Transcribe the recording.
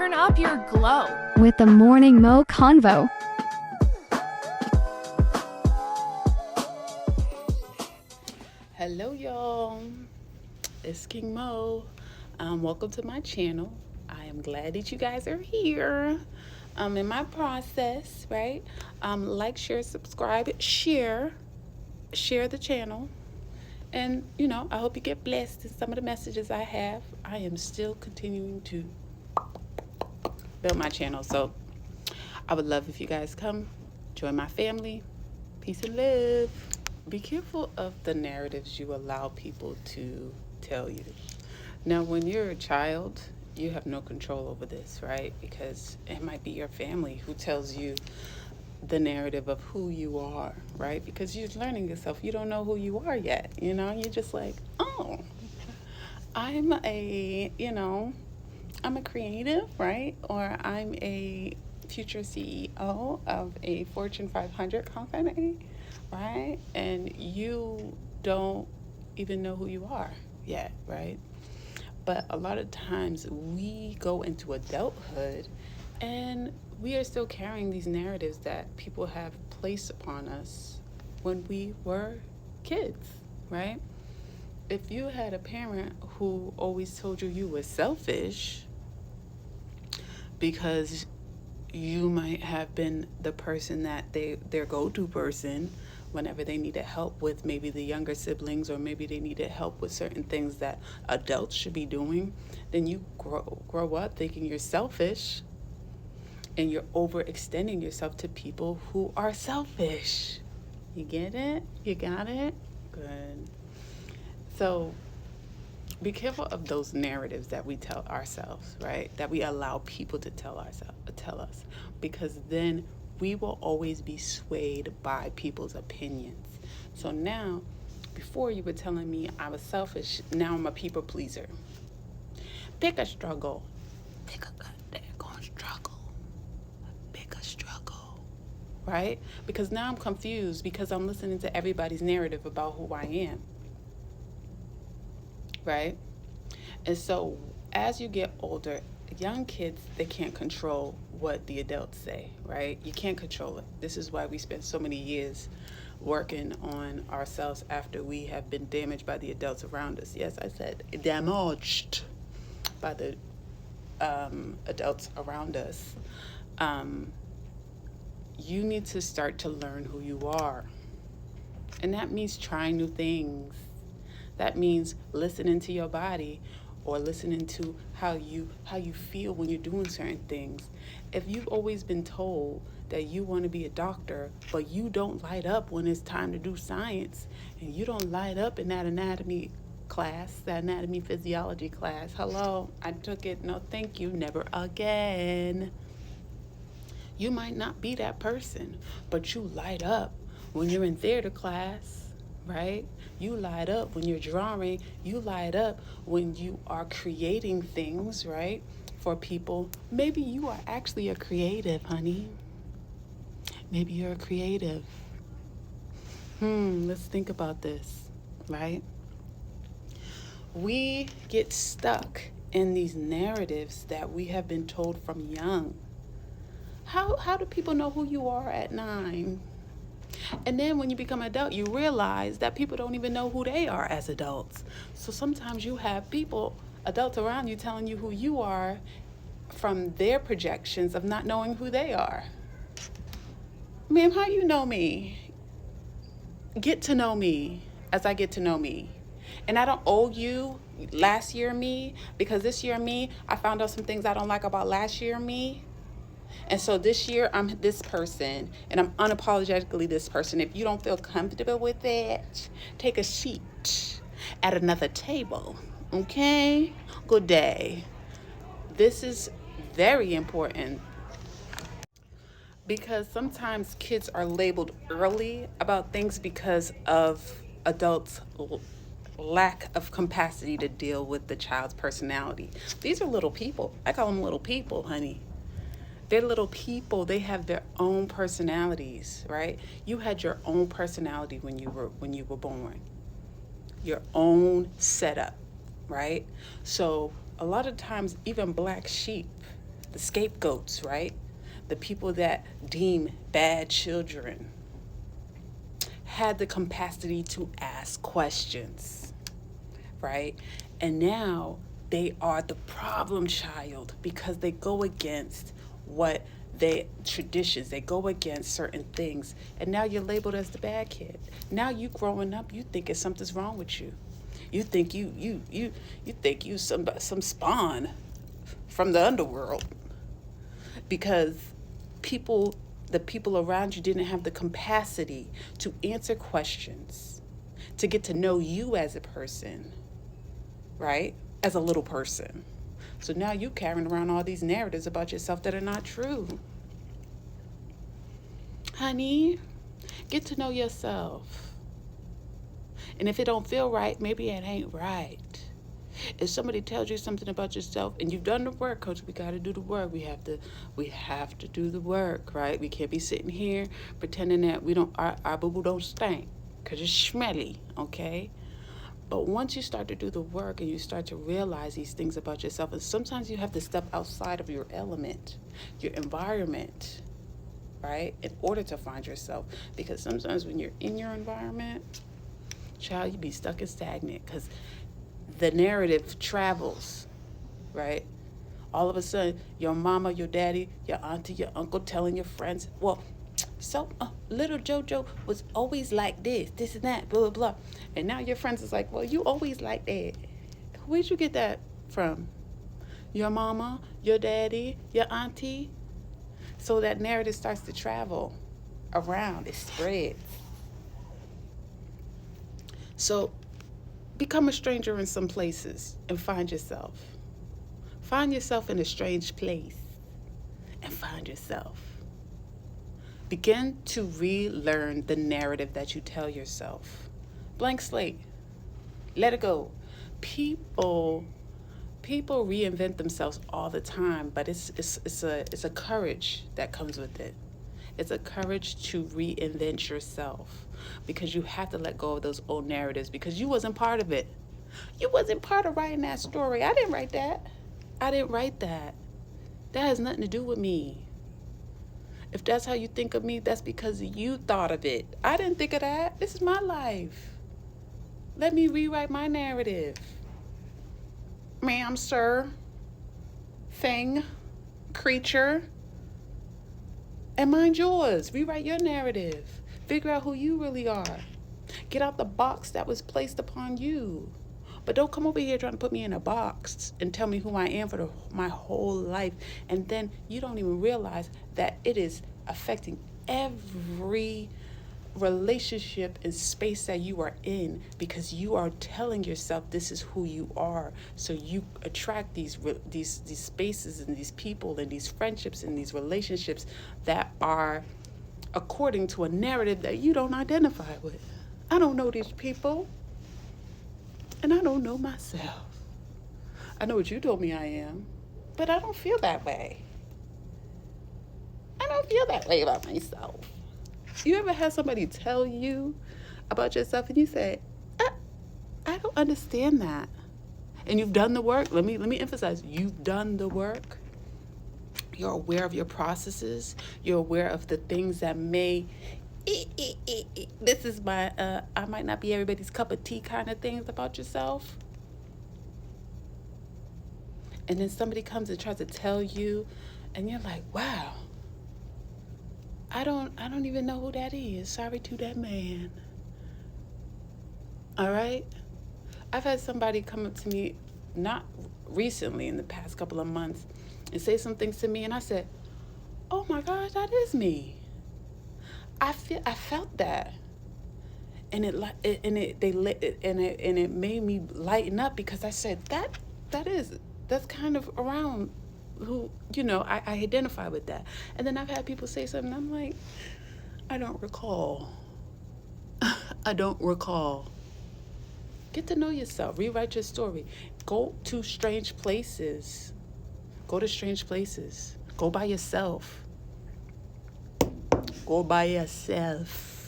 Turn up your glow with the Morning Mo Convo. Hello, y'all. It's King Mo. Welcome to my channel. I am glad that you guys are here. In my process, right? Like, share, subscribe, share the channel. And, I hope you get blessed in some of the messages I have. I am still continuing to build my channel. So I would love if you guys come join my family. Peace and love. Be careful of the narratives you allow people to tell you. Now, when you're a child, you have no control over this, right? Because it might be your family who tells you the narrative of who you are, right? Because you're learning yourself. You don't know who you are yet, You're just like, oh, I'm a creative, right? Or I'm a future CEO of a Fortune 500 company, right? And you don't even know who you are yet, right? But a lot of times we go into adulthood and we are still carrying these narratives that people have placed upon us when we were kids, right? If you had a parent who always told you were selfish because you might have been the person that their go-to person whenever they needed help with maybe the younger siblings, or maybe they needed help with certain things that adults should be doing, then you grow up thinking you're selfish and you're overextending yourself to people who are selfish. You get it? You got it? Good. So be careful of those narratives that we tell ourselves, right? That we allow people to tell us, because then we will always be swayed by people's opinions. So now, before you were telling me I was selfish, now I'm a people pleaser. Pick a struggle. Pick a goddamn struggle. Pick a struggle, right? Because now I'm confused because I'm listening to everybody's narrative about who I am. Right? And so as you get older, young kids, they can't control what the adults say, right? You can't control it. This is why we spend so many years working on ourselves after we have been damaged by the adults around us. Yes, I said damaged by the adults around us. You need to start to learn who you are. And that means trying new things. That means listening to your body, or listening to how you feel when you're doing certain things. If you've always been told that you want to be a doctor, but you don't light up when it's time to do science, and you don't light up in that anatomy class, that anatomy physiology class, hello, I took it, no thank you, never again. You might not be that person, but you light up when you're in theater class, right? You light up when you're drawing. You light up when you are creating things, right? For people. Maybe you are actually a creative, honey. Maybe you're a creative. Let's think about this, right? We get stuck in these narratives that we have been told from young. How do people know who you are at 9? And then when you become an adult, you realize that people don't even know who they are as adults. So sometimes you have adults around you telling you who you are from their projections of not knowing who they are. Ma'am, how you know me? Get to know me as I get to know me. And I don't owe you last year me, because this year me, I found out some things I don't like about last year me. And so this year, I'm this person, and I'm unapologetically this person. If you don't feel comfortable with it, take a seat at another table, okay? Good day. This is very important, because sometimes kids are labeled early about things because of adults' lack of capacity to deal with the child's personality. These are little people. I call them little people, honey. They're little people. They have their own personalities, right? You had your own personality when you were born. Your own setup, right? So a lot of times, even black sheep, the scapegoats, right? The people that deem bad children had the capacity to ask questions, right? And now they are the problem child because they go against what they traditions, they go against certain things, and now you're labeled as the bad kid. Now you growing up, you thinking something's wrong with you. You think you think you some spawn from the underworld because people the people around you didn't have the capacity to answer questions, to get to know you as a person, right? As a little person. So now you carrying around all these narratives about yourself that are not true. Honey, get to know yourself. And if it don't feel right, maybe it ain't right. If somebody tells you something about yourself and you've done the work, coach, we got to do the work. We have to do the work, right? We can't be sitting here pretending that our boo boo don't stink because it's smelly, okay? But once you start to do the work and you start to realize these things about yourself, and sometimes you have to step outside of your element, your environment, right, in order to find yourself. Because sometimes when you're in your environment, child, you be stuck and stagnant because the narrative travels, right? All of a sudden, your mama, your daddy, your auntie, your uncle telling your friends, well, so little JoJo was always like this and that, blah, blah, blah. And now your friends is like, well, you always like that. Where'd you get that from? Your mama, your daddy, your auntie? So that narrative starts to travel around, it spreads. So become a stranger in some places and find yourself. Find yourself in a strange place and find yourself. Begin to relearn the narrative that you tell yourself. Blank slate. Let it go. People reinvent themselves all the time, but it's a courage that comes with it. It's a courage to reinvent yourself because you have to let go of those old narratives because you wasn't part of it. You wasn't part of writing that story. I didn't write that. That has nothing to do with me. If that's how you think of me, that's because you thought of it. I didn't think of that. This is my life. Let me rewrite my narrative. Ma'am, sir, thing, creature, and mind yours. Rewrite your narrative. Figure out who you really are. Get out the box that was placed upon you. But don't come over here trying to put me in a box and tell me who I am for my whole life. And then you don't even realize that it is affecting every relationship and space that you are in because you are telling yourself this is who you are. So you attract these spaces and these people and these friendships and these relationships that are according to a narrative that you don't identify with. I don't know these people. And I don't know myself. I know what you told me I am, but I don't feel that way. I don't feel that way about myself. You ever had somebody tell you about yourself and you say, I don't understand that. And you've done the work. Let me emphasize, you've done the work. You're aware of your processes. You're aware of the things that may this is my I might not be everybody's cup of tea kind of things about yourself. And then somebody comes and tries to tell you and you're like, wow, I don't even know who that is. Sorry to that man. All right? I've had somebody come up to me, not recently, in the past couple of months, and say some things to me and I said, oh my gosh, that is me. I felt that, and it made me lighten up because I said that's kind of around who I identify with that. And then I've had people say something, I'm like, I don't recall. Get to know yourself. Rewrite your story. Go to strange places. Go by yourself. Go by yourself.